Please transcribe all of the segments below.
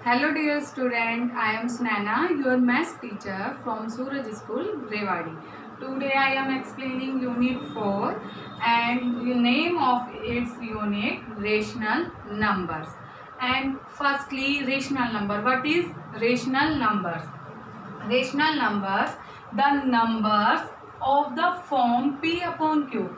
Hello dear student, I am Snana, your math teacher from Suraj School, Rewadi. Today I am explaining unit 4 and the name of its unit rational numbers. And firstly rational number. What is rational numbers? Rational numbers, the numbers of the form P upon Q.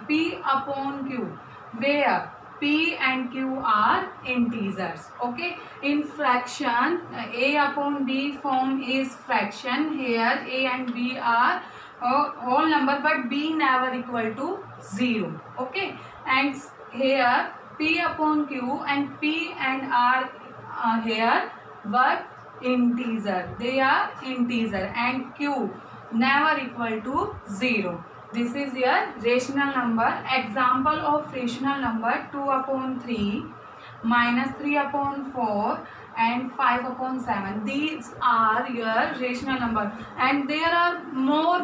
P upon Q, where P and Q are integers. Okay, in fraction, A upon B form is fraction. Here A and B are whole number, but B never equal to 0. Okay, and here P upon Q and P and R here, but integer, they are integer, and Q never equal to 0. This is your rational number. Example of rational number: 2 upon 3, minus 3 upon 4, and 5 upon 7. These are your rational number, and there are more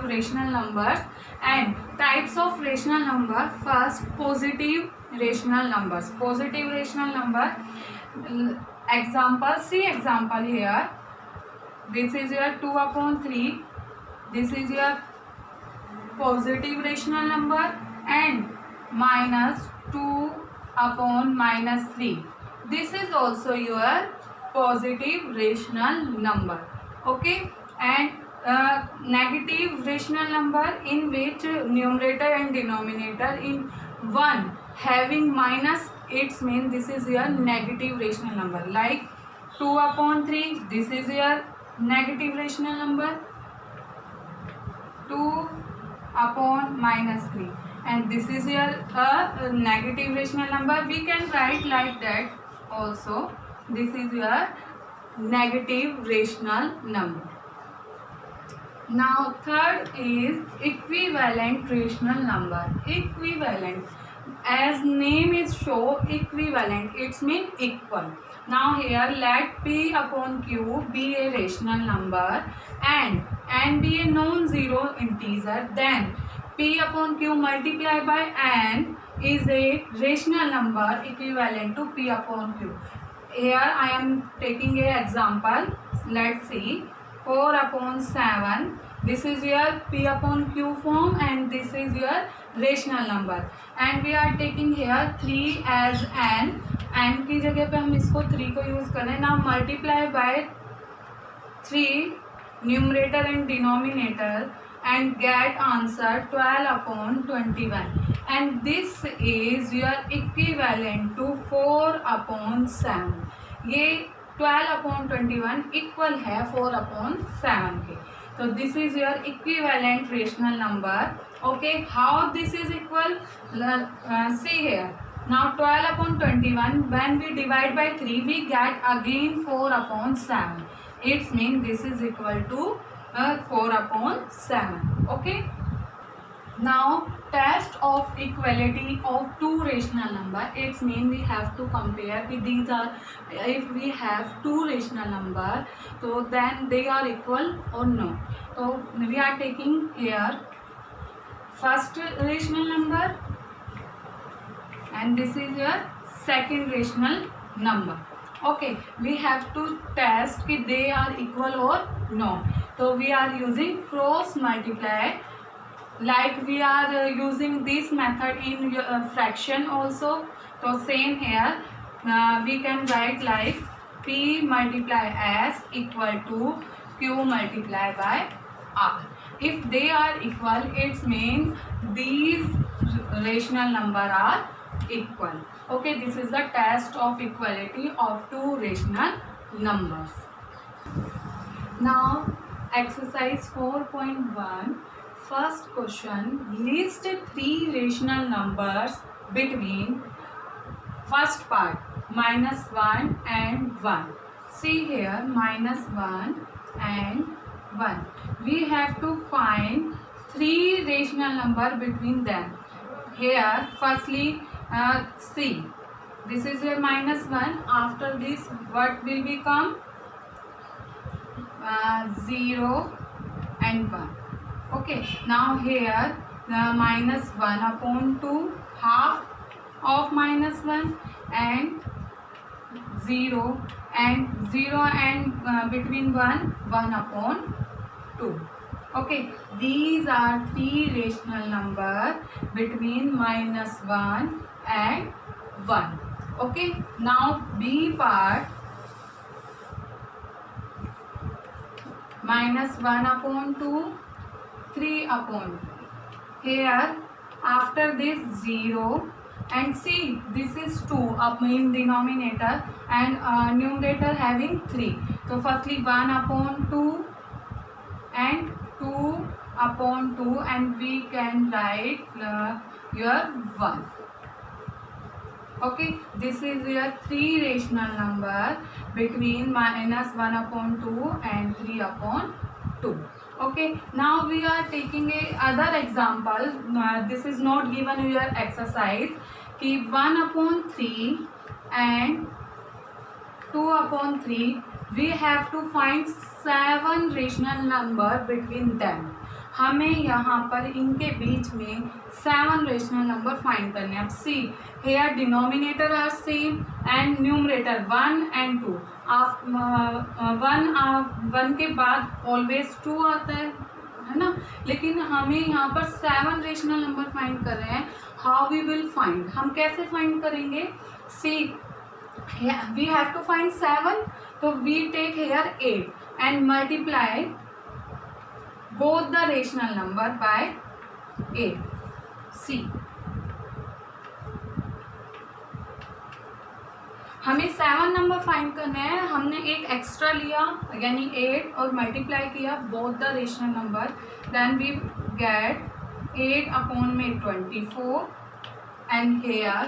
rational numbers and types of rational number. First, positive rational numbers. Positive rational number. Example, see example here. This is your 2 upon 3. This is your positive rational number, and minus 2 upon minus 3. This is also your positive rational number. Okay, and negative rational number, in which numerator and denominator in 1 having minus, it means this is your negative rational number. Like 2 upon 3, this is your negative rational number. 2 upon minus 3, and this is your negative rational number. We can write like that also. This is your negative rational number. Now third is equivalent rational number. Equivalent, as name is show, equivalent, it means equal. Now here let P upon Q be a rational number and be a non-zero integer, then P upon Q multiplied by n is a rational number equivalent to P upon Q. Here I am taking a example. Let's see. 4 upon 7. This is your P upon Q form, and this is your rational number. And we are taking here 3 as n. n की जगह पे हम इसको 3 को use करें. Now multiply by 3 numerator and denominator and get answer 12 upon 21. And this is your equivalent to 4 upon 7. ये 12 upon 21 equal है 4 upon 7 के. So this is your equivalent rational number. Okay, how this is equal? See here. Now 12 upon 21, when we divide by 3, we get again 4 upon 7. It means this is equal to 4 upon 7. Okay. Now test of equality of two rational number. It means we have to compare with these are, if we have two rational number, so then they are equal or no. So we are taking here first rational number, and this is your second rational number. Okay, we have to test if they are equal or no. So we are using cross multiply. Like we are using this method in fraction also. So same here, we can write like P multiply S equal to Q multiply by R. If they are equal, it means these rational number are equal. Okay, this is the test of equality of two rational numbers. Now exercise 4.1. First question, list 3 rational numbers between first part minus 1 and 1. See here, minus 1 and 1. We have to find 3 rational number between them. Here, firstly, see, this is your minus 1. After this, what will become? 0 and 1. Okay, now here minus 1 upon 2, half of minus 1, and 0 and 0 and between 1, 1 upon 2. Okay, these are three rational numbers between -1 and 1. Okay, now B part, -1 upon 2, 3 upon 2. Here after this 0, and see this is 2 up in denominator and numerator having 3. So firstly 1 upon 2 and 2 upon 2, and we can write your 1. Okay, this is your three rational number between -1 upon 2 and 3 upon 2. Okay, now we are taking a other example. This is not given in your exercise. कि 1 upon 3 and 2 upon 3, we have to find 7 rational number between them. हमें यहाँ पर इनके बीच में 7 rational number find करने हैं. अब see here denominator are same and numerator 1 and 2. One के बाद ऑलवेज 2 आता है ना, लेकिन हमें यहाँ पर 7 रेशनल नंबर फाइंड कर रहे हैं. हाउ वी विल फाइंड, हम कैसे फाइंड करेंगे? See we have to find 7, तो we take here 8 and multiply both the rational number by 8. See, हमें 7 नंबर फाइंड करना है. हमने एक एक्स्ट्रा लिया यानी 8 और मल्टीप्लाई किया both the rational number, then we get 8 upon में 24 and here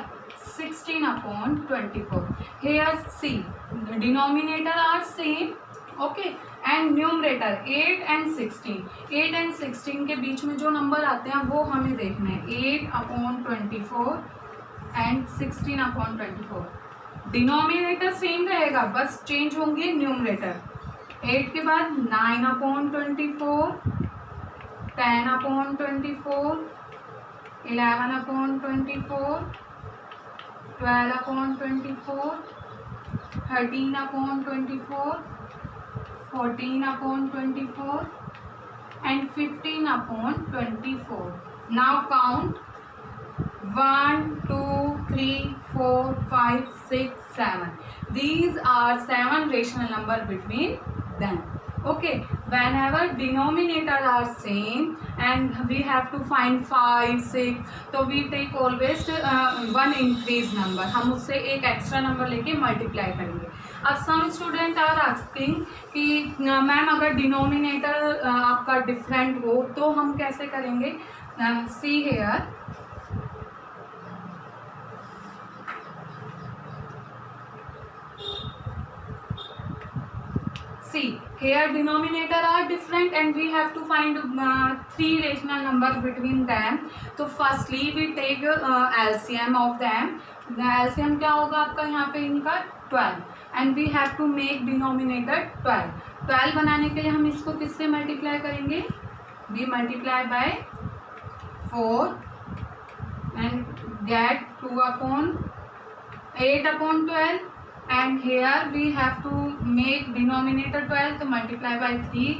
16 upon 24. Here see denominator are same. Okay, and numerator 8 and 16. 8 and 16 के बीच में जो नंबर आते हैं वो हमें देखना है. 8 upon 24 and 16 upon 24. Denominator same रहेगा, बस चेंज होंगे न्यूमरेटर. 8 के बाद 9 upon 24, 10 upon 24, 11 upon 24, 12 upon 24, 13 upon 24, 14 upon 24 and 15 upon 24. Now count 1, 2, 3, 4, 5, 6, 7. These are 7 rational number between them. Okay, whenever denominator are same and we have to find 5, 6, so we take always one increase number. हम उससे एक extra number लेके multiply करेंगे. अब सम student are asking कि ma'am अगर denominator आपका different हो तो हम कैसे करेंगे? See here, see here denominator are different and we have to find 3 rational number between them. तो firstly we take LCM of them. The LCM क्या होगा आपका यहाँ पे इनका 12 and we have to make denominator 12. 12 बनाने के लिए हम इसको किससे मल्टीप्लाई करेंगे? We multiply by 4 and get 2 upon 8 upon 12. And here we have to make denominator 12, to multiply by 3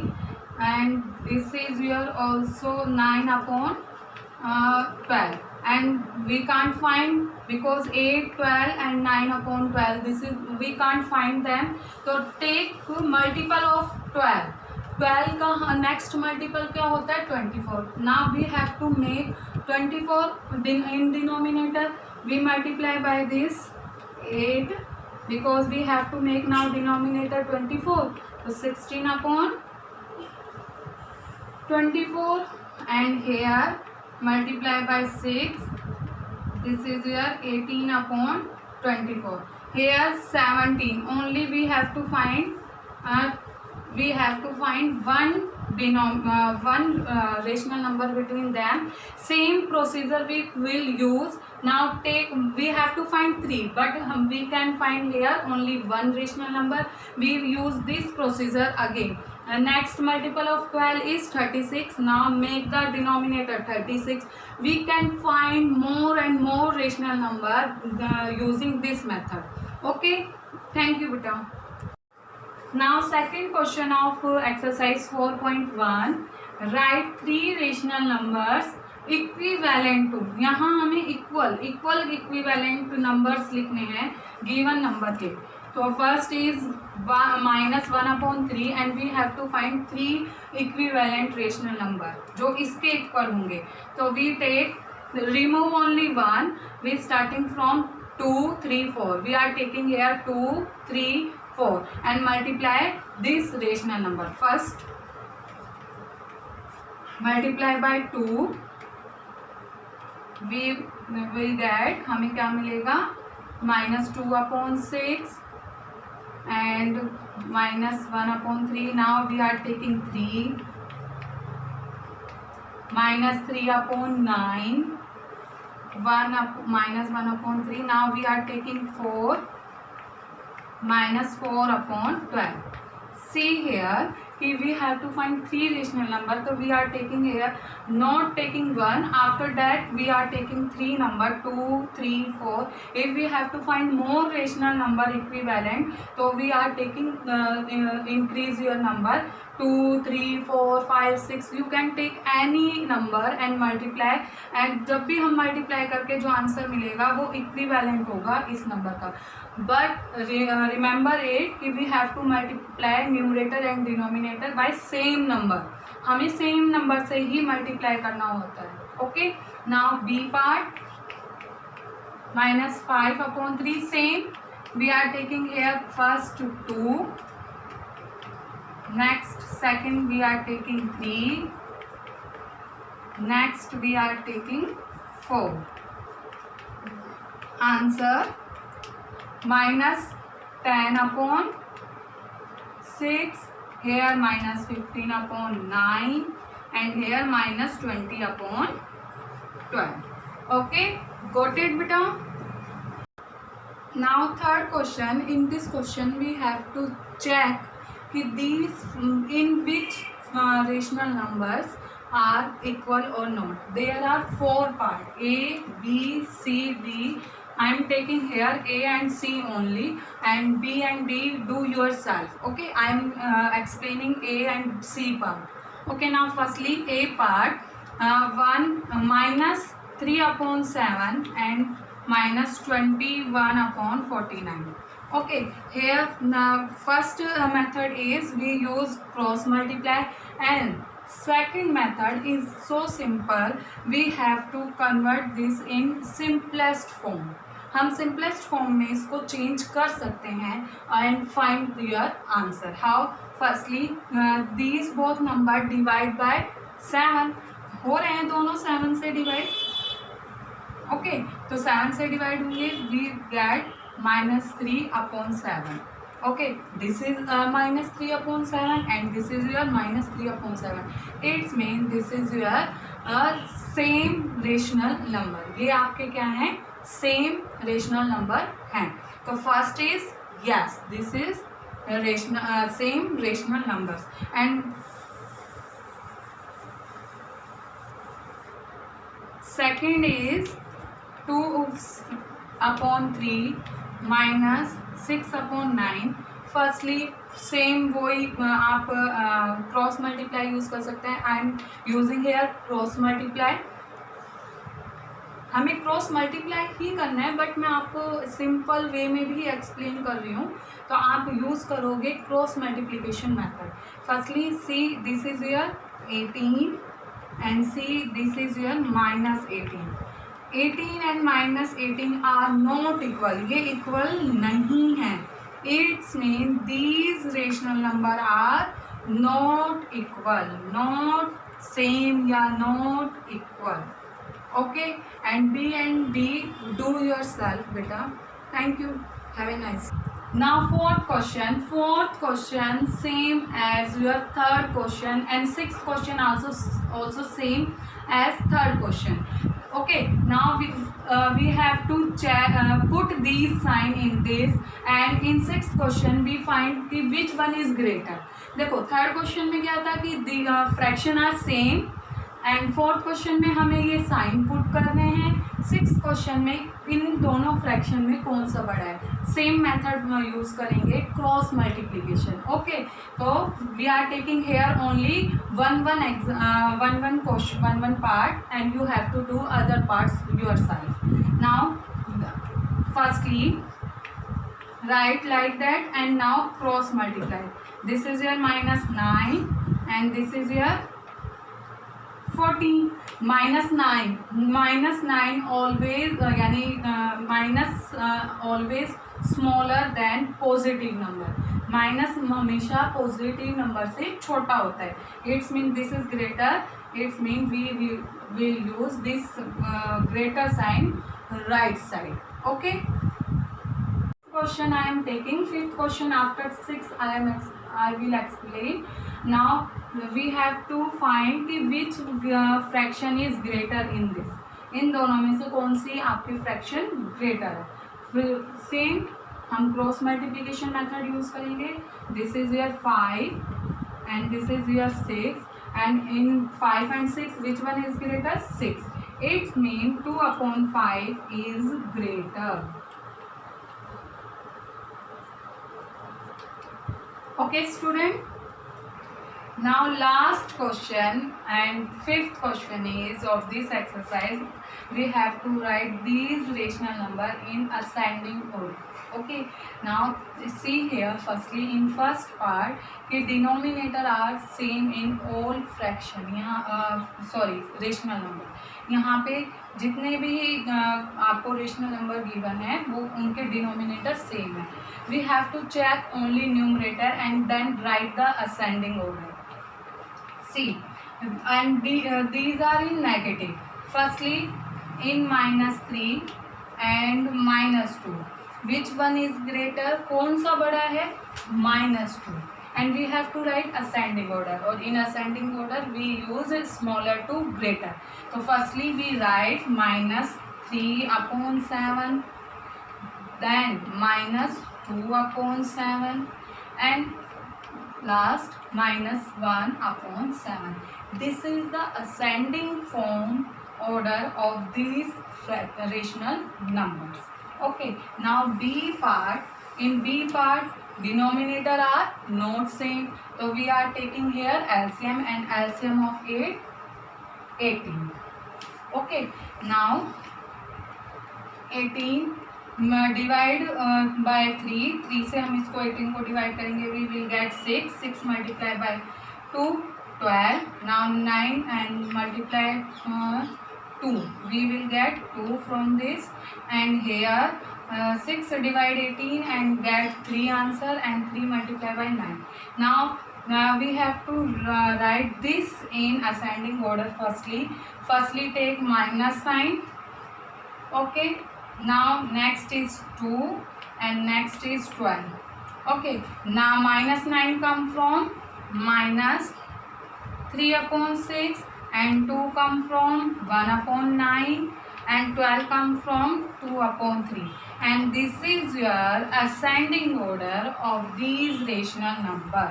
and this is your also 9 upon 12 and we can't find because 8, 12 and 9 upon 12 this is we can't find them. So take multiple of 12. 12 का next multiple क्या होता है? 24. Now we have to make 24 in denominator. We multiply by this 8 because we have to make now denominator 24. So 16 upon 24 and here multiply by 6. This is your 18 upon 24. Here 17. Only we have to find one rational number between them. Same procedure we will use. Now we have to find 3, but we can find here only one rational number. We use this procedure again. Next multiple of 12 is 36. Now make the denominator 36. We can find more and more rational number using this method. Okay, thank you beta. Now second question of exercise 4.1, write 3 rational numbers equivalent to, यहाँ हमें equal equivalent numbers लिखने हैं given number के. तो first is -1/3 and we have to find 3 equivalent rational number जो इसके equal होंगे. तो we take remove only one, we starting from 2 3 4, we are taking here 2 3 4 and multiply this rational number. First multiply by 2, we will get, हमें क्या मिलेगा, -2/6 and -1/3. now we are taking 3, -3/9, -1/3. now we are taking 4, -4/12. see here कि we have to find 3 rational number, so we are taking here, not taking 1, after that we are taking 3 number 2 3 4. if we have to find more rational number equivalent, so we are taking increase your number 2 3 4 5 6, you can take any number and multiply, and जब भी हम multiply करके जो answer मिलेगा वो equivalent होगा इस number का. बट रिमेंबर इट कि we have to multiply numerator and denominator by same number, हमें सेम नंबर से ही मल्टीप्लाई करना होता है. Okay, now B part, -5/3 same, we are taking here first 2, next second we are taking 3, next we are taking 4. Answer -10/6, here -15/9 and here -20/12. okay, got it beta? now third question. in this question we have to check कि these in which rational numbers are equal or not. there are 4 parts, A B C D. I am taking here A and C only, and B and D do yourself. okay, I am explaining A and C part. okay, now firstly A part, 3/7 and -21/49. okay, here now first method is we use cross multiply, and second method is so simple, we have to convert this in simplest form. हम simplest form में इसको change कर सकते हैं and find your answer. How? Firstly these both number divide by 7, हो रहे हैं दोनों 7 से डिवाइड. ओके, तो 7 से डिवाइड होंगे, we get -3/7. okay, this is -3/7 and this is your -3/7. It means this is your same rational number. ये आपके क्या हैं? सेम रेशनल नंबर हैं. तो first is yes, this is rational same rational numbers. And second is 2/3 -6/9. Firstly same वही आप cross multiply use कर सकते हैं. I am using here cross multiply. हमें क्रॉस मल्टीप्लाई ही करना है, बट मैं आपको सिंपल वे में भी एक्सप्लेन कर रही हूँ, तो आप यूज़ करोगे cross multiplication method. Firstly see this is your 18 and see this is your -18. 18 and -18 are not equal, ये इक्वल नहीं है. It's mean these rational number are not equal, not same या not equal. okay, and B and D do yourself beta. thank you, have a nice. now fourth question same as your third question, and sixth question also same as third question. okay, now we have to put these sign in this, and in sixth question we find कि which one is greater. देखो third question में क्या था कि fraction are same, and fourth question में हमें ये sign put करने हैं सिक्स क्वेश्चन में इन दोनों फ्रैक्शन में कौन सा बड़ा है, सेम मेथड यूज करेंगे, क्रॉस मल्टीप्लीकेशन. ओके, तो we are taking here only one part and you have to do other parts yourself. Now firstly write like that and now cross multiply. This is your minus 9 and this is your 14. minus 9 always यानी minus always smaller than positive number. Minus हमेशा positive number से छोटा होता है. It's mean this is greater, it's mean we will use this greater sign right side. Okay, question I am taking. Fifth question after 6 I will explain. Now we have to find कि which fraction is greater in this. इन दोनों में से कौन सी आपकी fraction greater है. फिर same हम cross multiplication method use करेंगे. This is your 5 and this is your 6 and in 5 and 6 which one is greater? 6. It means 2 upon 5 is greater. Okay student, now last question and fifth question is of this exercise. We have to write these rational number in ascending order. Okay, now see here firstly in first part the denominator are same in all fraction. यहाँ rational number, यहाँ पे जितने भी आपको rational number given है वो उनके denominator same है. We have to check only numerator and then write the ascending order. See and these are in negative. Firstly in -3 and -2 which one is greater? कौन सा बड़ा है? -2. and we have to write ascending order, or in ascending order we use smaller to greater. So firstly we write -3 upon 7, then -2 upon 7 and last -1 upon 7. This is the ascending form order of these rational numbers. Okay, now B part. In B part denominator are not same, so we are taking here LCM and LCM of 8 18. Okay, now 18 divide by 3 से हम इसको 18 को divide करेंगे. we will get 6 multiply by 2 12. now 9 and multiply 2 we will get 2 from this, and here 6 divide 18 and get 3 answer, and 3 multiply by 9. Now we have to write this in ascending order. Firstly take minus sign. Okay, now next is 2 and next is 12. Okay, now -9 come from -3 upon 6 and 2 come from 1 upon 9 and 12 come from 2 upon 3, and this is your ascending order of these rational number.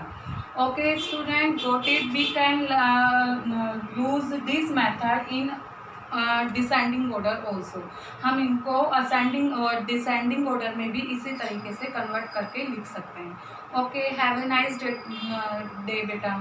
Okay student, got it? We can use this method in descending order also. हम इनको ascending और descending order में भी इसी तरीके से convert करके लिख सकते हैं. Okay, have a nice day बेटा.